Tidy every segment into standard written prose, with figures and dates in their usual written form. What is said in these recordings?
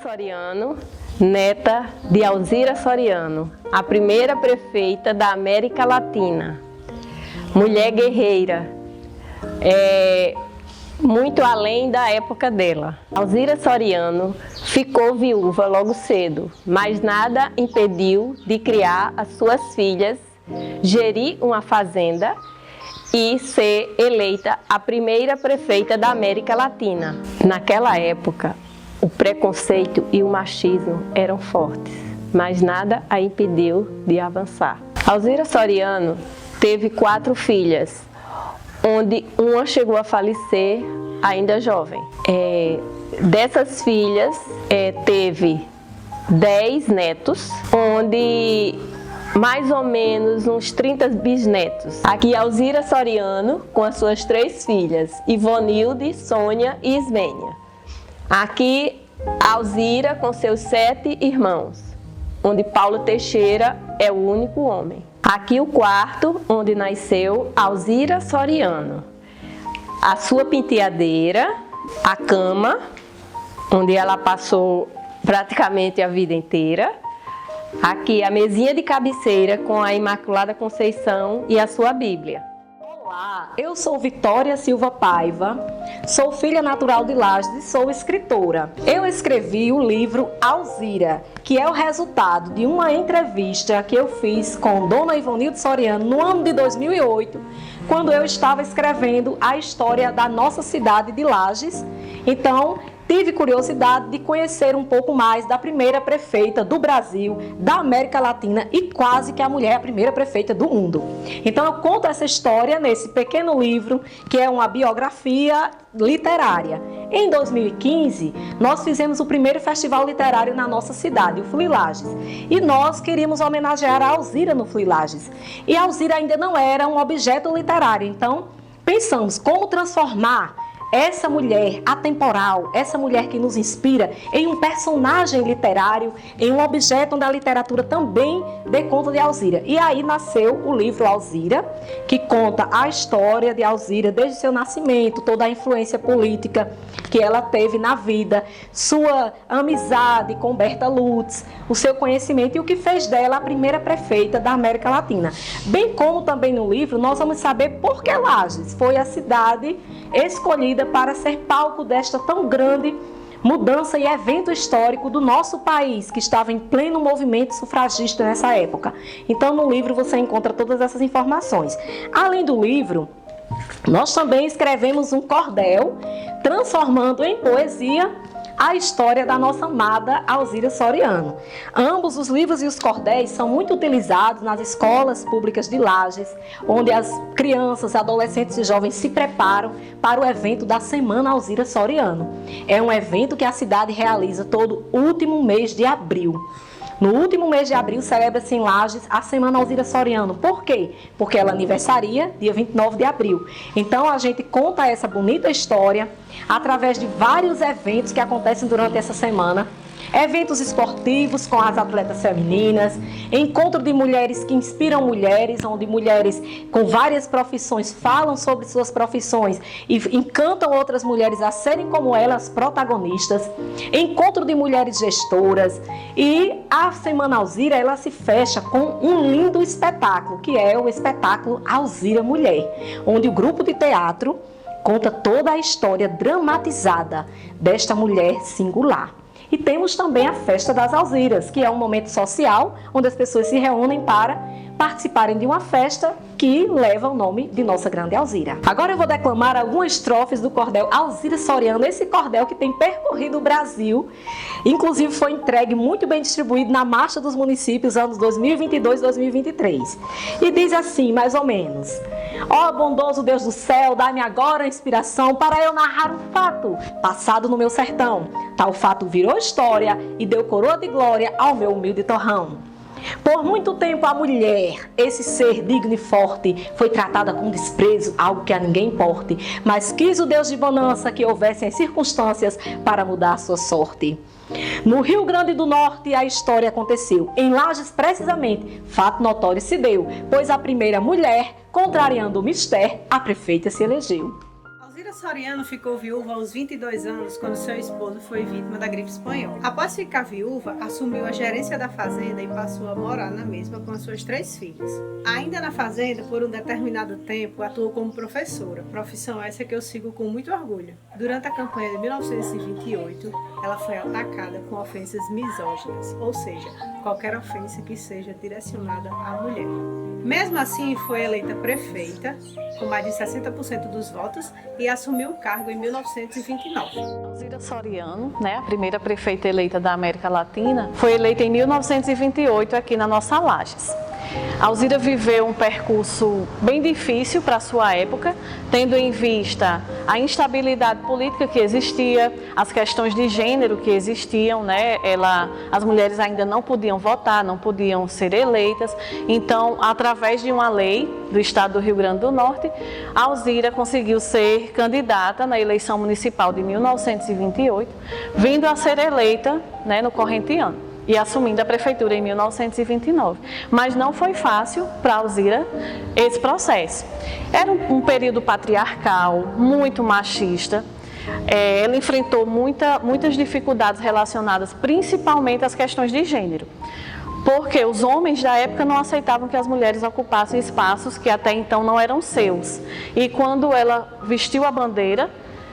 Soriano, neta de Alzira Soriano, a primeira prefeita da América Latina. Mulher guerreira, muito além da época dela. Alzira Soriano ficou viúva logo cedo, mas nada impediu de criar as suas filhas, gerir uma fazenda e ser eleita a primeira prefeita da América Latina. Naquela época, o preconceito e o machismo eram fortes, mas nada a impediu de avançar. Alzira Soriano teve 4 filhas, onde uma chegou a falecer ainda jovem. Dessas filhas, teve 10 netos, onde mais ou menos uns 30 bisnetos. Aqui Alzira Soriano com as suas 3 filhas, Ivonilde, Sônia e Ismênia. Aqui Alzira com seus 7 irmãos, onde Paulo Teixeira é o único homem. Aqui o quarto, onde nasceu Alzira Soriano. A sua penteadeira, a cama, onde ela passou praticamente a vida inteira. Aqui a mesinha de cabeceira com a Imaculada Conceição e a sua Bíblia. Olá, eu sou Vitória Silva Paiva, sou filha natural de Lages e sou escritora. Eu escrevi o livro Alzira, que é o resultado de uma entrevista que eu fiz com Dona Ivonilde Soriano no ano de 2008, quando eu estava escrevendo a história da nossa cidade de Lages. Então, tive curiosidade de conhecer um pouco mais da primeira prefeita do Brasil, da América Latina e quase que a mulher é a primeira prefeita do mundo. Então eu conto essa história nesse pequeno livro, que é uma biografia literária. Em 2015, nós fizemos o primeiro festival literário na nossa cidade, o Fli Lages. E nós queríamos homenagear a Alzira no Fli Lages. E a Alzira ainda não era um objeto literário, então pensamos como transformar essa mulher atemporal, essa mulher que nos inspira, em um personagem literário, em um objeto onde a literatura também dê conta de Alzira. E aí nasceu o livro Alzira, que conta a história de Alzira desde seu nascimento, toda a influência política que ela teve na vida, sua amizade com Berta Lutz, o seu conhecimento e o que fez dela a primeira prefeita da América Latina. Bem como também no livro nós vamos saber por que Lages foi a cidade escolhida para ser palco desta tão grande mudança e evento histórico do nosso país, que estava em pleno movimento sufragista nessa época. Então no livro você encontra todas essas informações. Além do livro, nós também escrevemos um cordel, transformando em poesia a história da nossa amada Alzira Soriano. Ambos os livros e os cordéis são muito utilizados nas escolas públicas de Lages, onde as crianças, adolescentes e jovens se preparam para o evento da Semana Alzira Soriano. É um evento que a cidade realiza todo último mês de abril. No último mês de abril celebra-se em Lages a Semana Alzira Soriano. Por quê? Porque ela aniversaria dia 29 de abril. Então a gente conta essa bonita história através de vários eventos que acontecem durante essa semana. Eventos esportivos com as atletas femininas, encontro de mulheres que inspiram mulheres, onde mulheres com várias profissões falam sobre suas profissões e encantam outras mulheres a serem como elas protagonistas, encontro de mulheres gestoras. E a Semana Alzira, ela se fecha com um lindo espetáculo, que é o espetáculo Alzira Mulher, onde o grupo de teatro conta toda a história dramatizada desta mulher singular. E temos também a Festa das Alziras, que é um momento social onde as pessoas se reúnem para participarem de uma festa que leva o nome de nossa grande Alzira. Agora eu vou declamar algumas estrofes do cordel Alzira Soriano, esse cordel que tem percorrido o Brasil, inclusive foi entregue muito bem distribuído na Marcha dos Municípios anos 2022 e 2023. E diz assim, mais ou menos: ó bondoso Deus do céu, dá-me agora a inspiração para eu narrar um fato passado no meu sertão. Tal fato virou história e deu coroa de glória ao meu humilde torrão. Por muito tempo a mulher, esse ser digno e forte, foi tratada com desprezo, algo que a ninguém importe, mas quis o Deus de bonança que houvessem as circunstâncias para mudar a sua sorte. No Rio Grande do Norte a história aconteceu, em Lages precisamente, fato notório se deu, pois a primeira mulher, contrariando o mistério, a prefeita se elegeu. Alzira Soriano ficou viúva aos 22 anos quando seu esposo foi vítima da gripe espanhola. Após ficar viúva, assumiu a gerência da fazenda e passou a morar na mesma com as suas 3 filhas. Ainda na fazenda, por um determinado tempo, atuou como professora, profissão essa que eu sigo com muito orgulho. Durante a campanha de 1928, ela foi atacada com ofensas misóginas, ou seja, qualquer ofensa que seja direcionada à mulher. Mesmo assim, foi eleita prefeita, com mais de 60% dos votos, e assumiu o cargo em 1929. Alzira Soriano, a primeira prefeita eleita da América Latina, foi eleita em 1928 aqui na nossa Lages. Alzira viveu um percurso bem difícil para a sua época, tendo em vista a instabilidade política que existia, as questões de gênero que existiam, as mulheres ainda não podiam votar, não podiam ser eleitas. Então, através de uma lei do estado do Rio Grande do Norte, Alzira conseguiu ser candidata na eleição municipal de 1928, vindo a ser eleita no corrente ano e assumindo a prefeitura em 1929. Mas não foi fácil para Alzira esse processo. Era um período patriarcal, muito machista. Ela enfrentou muitas dificuldades relacionadas principalmente às questões de gênero, porque os homens da época não aceitavam que as mulheres ocupassem espaços que até então não eram seus. E quando ela vestiu a bandeira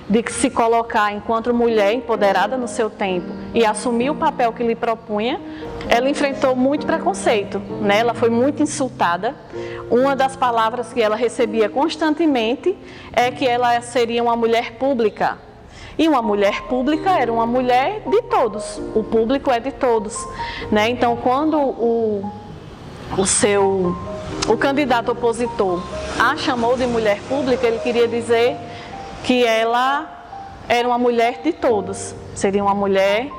de se colocar enquanto mulher empoderada no seu tempo e assumir o papel que lhe propunha, ela enfrentou muito preconceito, Ela foi muito insultada. Uma das palavras que ela recebia constantemente é que ela seria uma mulher pública. E uma mulher pública era uma mulher de todos, o público é de todos, Então, quando o candidato opositor a chamou de mulher pública, ele queria dizer que ela era uma mulher de todos, seria uma mulher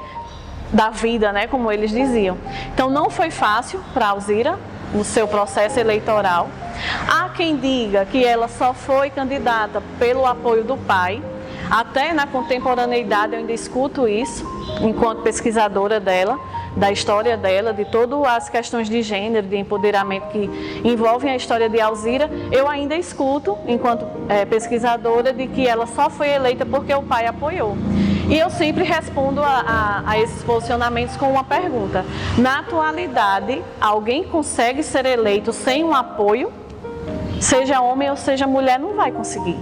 da vida, como eles diziam. Então não foi fácil para Alzira o seu processo eleitoral. Há quem diga que ela só foi candidata pelo apoio do pai. Até na contemporaneidade eu ainda escuto isso, enquanto pesquisadora dela, da história dela, de todas as questões de gênero, de empoderamento que envolvem a história de Alzira, eu ainda escuto, enquanto pesquisadora, de que ela só foi eleita porque o pai apoiou. E eu sempre respondo a esses posicionamentos com uma pergunta: na atualidade, alguém consegue ser eleito sem um apoio? Seja homem ou seja mulher, não vai conseguir.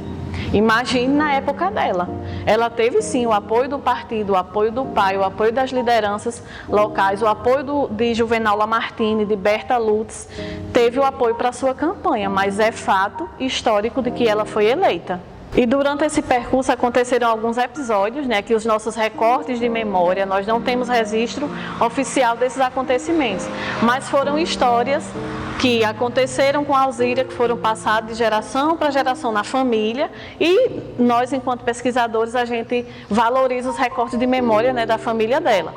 Imagine na época dela. Ela teve sim o apoio do partido, o apoio do pai, o apoio das lideranças locais, o apoio de Juvenal Lamartine, de Berta Lutz, teve o apoio para a sua campanha, mas é fato histórico de que ela foi eleita. E durante esse percurso aconteceram alguns episódios, que os nossos recortes de memória, nós não temos registro oficial desses acontecimentos, mas foram histórias que aconteceram com a Alzira, que foram passadas de geração para geração na família, e nós, enquanto pesquisadores, a gente valoriza os recortes de memória da família dela.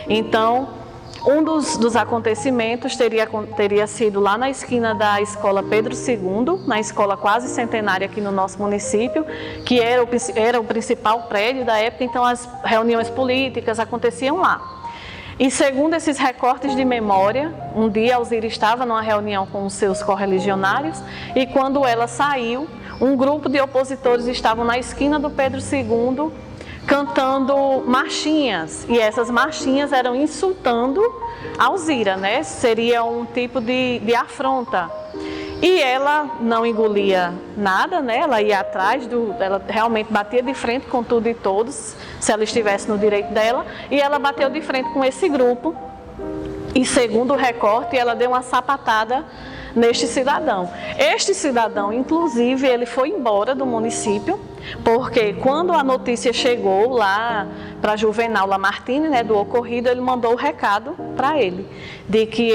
Então, um dos acontecimentos teria sido lá na esquina da escola Pedro II, na escola quase centenária aqui no nosso município, que era o principal prédio da época, então as reuniões políticas aconteciam lá. E segundo esses recortes de memória, um dia Alzira estava numa reunião com os seus correligionários e quando ela saiu, um grupo de opositores estavam na esquina do Pedro II cantando marchinhas, e essas marchinhas eram insultando Alzira, seria um tipo de afronta. E ela não engolia nada, ela ia atrás, ela realmente batia de frente com tudo e todos, se ela estivesse no direito dela, e ela bateu de frente com esse grupo, e segundo o recorte, ela deu uma sapatada neste cidadão. Este cidadão, inclusive, ele foi embora do município, porque quando a notícia chegou lá para Juvenal Lamartine, do ocorrido, ele mandou o recado para ele, de que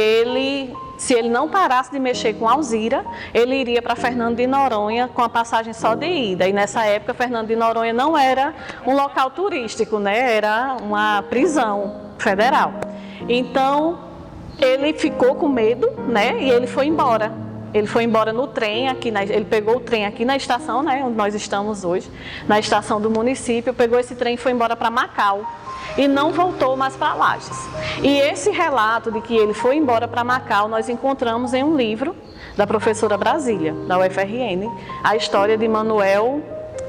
se ele não parasse de mexer com Alzira, ele iria para Fernando de Noronha com a passagem só de ida. E nessa época, Fernando de Noronha não era um local turístico, era uma prisão federal. Então, ele ficou com medo, e ele foi embora. Ele foi embora no trem, ele pegou o trem aqui na estação, onde nós estamos hoje, na estação do município, pegou esse trem e foi embora para Macau. E não voltou mais para Lages. E esse relato de que ele foi embora para Macau, nós encontramos em um livro da professora Brasília, da UFRN, a história de Manuel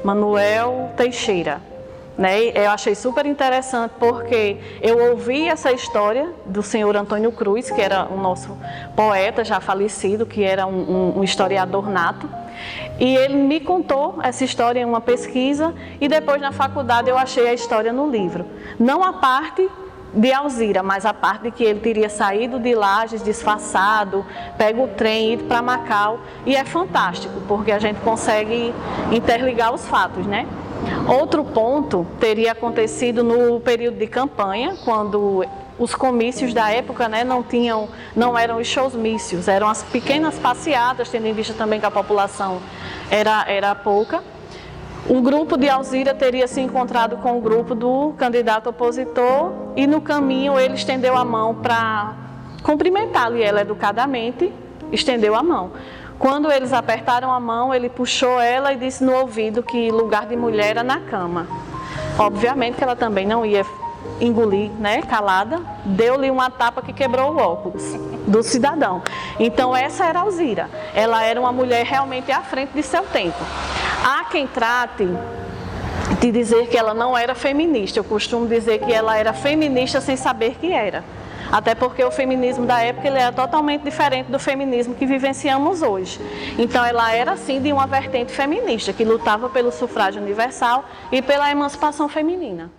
Manuel Teixeira. Né? Eu achei super interessante porque eu ouvi essa história do senhor Antônio Cruz, que era o nosso poeta já falecido, que era um historiador nato, e ele me contou essa história em uma pesquisa e depois na faculdade eu achei a história no livro. Não a parte de Alzira, mas a parte de que ele teria saído de Lages disfarçado, pego o trem e ido para Macau, e é fantástico porque a gente consegue interligar os fatos, né? Outro ponto teria acontecido no período de campanha, quando os comícios da época, né, não eram os showmícios, eram as pequenas passeatas, tendo em vista também que a população era pouca. O grupo de Alzira teria se encontrado com o grupo do candidato opositor e no caminho ele estendeu a mão para cumprimentá-lo e ela educadamente estendeu a mão. Quando eles apertaram a mão, ele puxou ela e disse no ouvido que lugar de mulher era na cama. Obviamente que ela também não ia engolir, né, calada, deu-lhe uma tapa que quebrou o óculos do cidadão. Então essa era Alzira, ela era uma mulher realmente à frente de seu tempo. Há quem trate de dizer que ela não era feminista, eu costumo dizer que ela era feminista sem saber que era. Até porque o feminismo da época ele era totalmente diferente do feminismo que vivenciamos hoje. Então ela era sim de uma vertente feminista, que lutava pelo sufrágio universal e pela emancipação feminina.